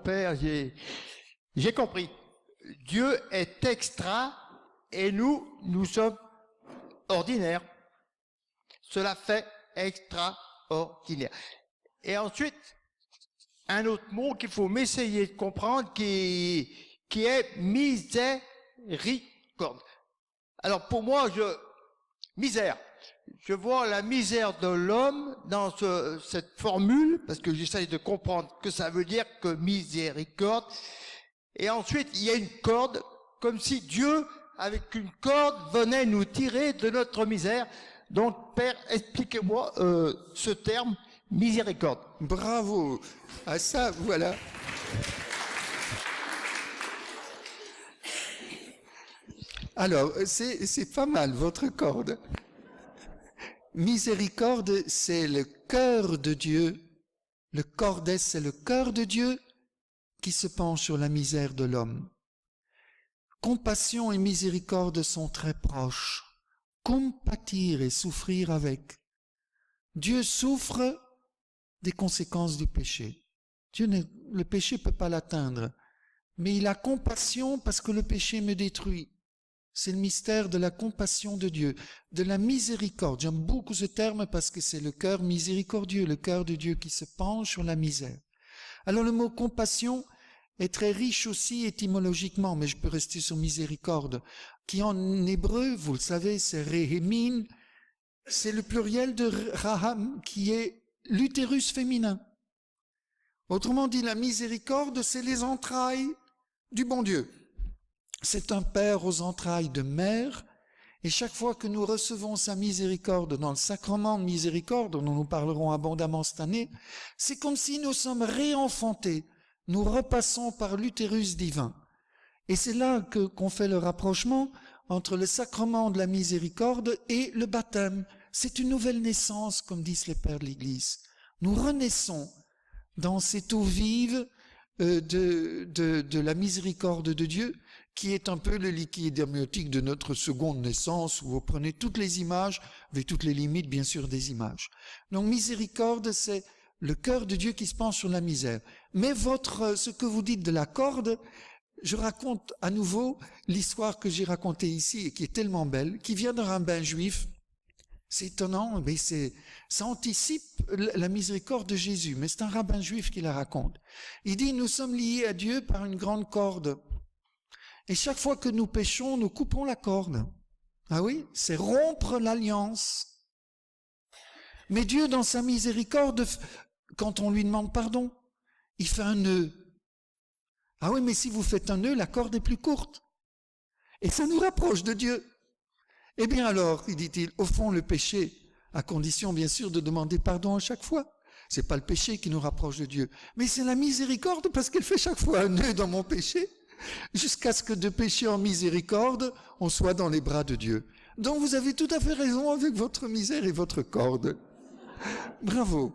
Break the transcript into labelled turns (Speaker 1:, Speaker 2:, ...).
Speaker 1: Père, j'ai compris. Dieu est extra et nous sommes ordinaires. Cela fait extraordinaire. Et ensuite, un autre mot qu'il faut m'essayer de comprendre qui est miséricorde. Alors pour moi, misère. Je vois la misère de l'homme dans cette formule, parce que j'essaye de comprendre que ça veut dire que miséricorde. Et ensuite, il y a une corde, comme si Dieu, avec une corde, venait nous tirer de notre misère. Donc, Père, expliquez-moi ce terme, miséricorde.
Speaker 2: Bravo. Ah ça, voilà. Alors, c'est pas mal, votre corde. Miséricorde, c'est le cœur de Dieu. Le cordès, c'est le cœur de Dieu qui se penche sur la misère de l'homme. Compassion et miséricorde sont très proches. Compatir et souffrir avec. Dieu souffre des conséquences du péché. Le péché ne peut pas l'atteindre, mais il a compassion parce que le péché me détruit. C'est le mystère de la compassion de Dieu, de la miséricorde. J'aime beaucoup ce terme parce que c'est le cœur miséricordieux, le cœur de Dieu qui se penche sur la misère. Alors le mot compassion est très riche aussi étymologiquement, mais je peux rester sur miséricorde, qui en hébreu, vous le savez, c'est rehemin, c'est le pluriel de raham, qui est l'utérus féminin. Autrement dit, la miséricorde, c'est les entrailles du bon Dieu. C'est un père aux entrailles de mère, et chaque fois que nous recevons sa miséricorde dans le sacrement de miséricorde, dont nous parlerons abondamment cette année, c'est comme si nous sommes réenfantés, nous repassons par l'utérus divin. Et c'est là qu'on fait le rapprochement entre le sacrement de la miséricorde et le baptême. C'est une nouvelle naissance, comme disent les pères de l'Église. Nous renaissons dans cette eau vive de la miséricorde de Dieu, qui est un peu le liquide amniotique de notre seconde naissance, où vous prenez toutes les images, avec toutes les limites, bien sûr, des images. Donc, miséricorde, c'est le cœur de Dieu qui se penche sur la misère. Mais ce que vous dites de la corde, je raconte à nouveau l'histoire que j'ai racontée ici, et qui est tellement belle, qui vient d'un rabbin juif. C'est étonnant, mais ça anticipe la miséricorde de Jésus, mais c'est un rabbin juif qui la raconte. Il dit, nous sommes liés à Dieu par une grande corde. Et chaque fois que nous péchons, nous coupons la corde. Ah oui, c'est rompre l'alliance. Mais Dieu, dans sa miséricorde, quand on lui demande pardon, il fait un nœud. Ah oui, mais si vous faites un nœud, la corde est plus courte. Et ça nous rapproche de Dieu. Eh bien alors, dit-il, au fond, le péché, à condition bien sûr de demander pardon à chaque fois. C'est pas le péché qui nous rapproche de Dieu, mais c'est la miséricorde parce qu'elle fait chaque fois un nœud dans mon péché, jusqu'à ce que de péché en miséricorde, on soit dans les bras de Dieu. Donc vous avez tout à fait raison avec votre misère et votre corde. Bravo.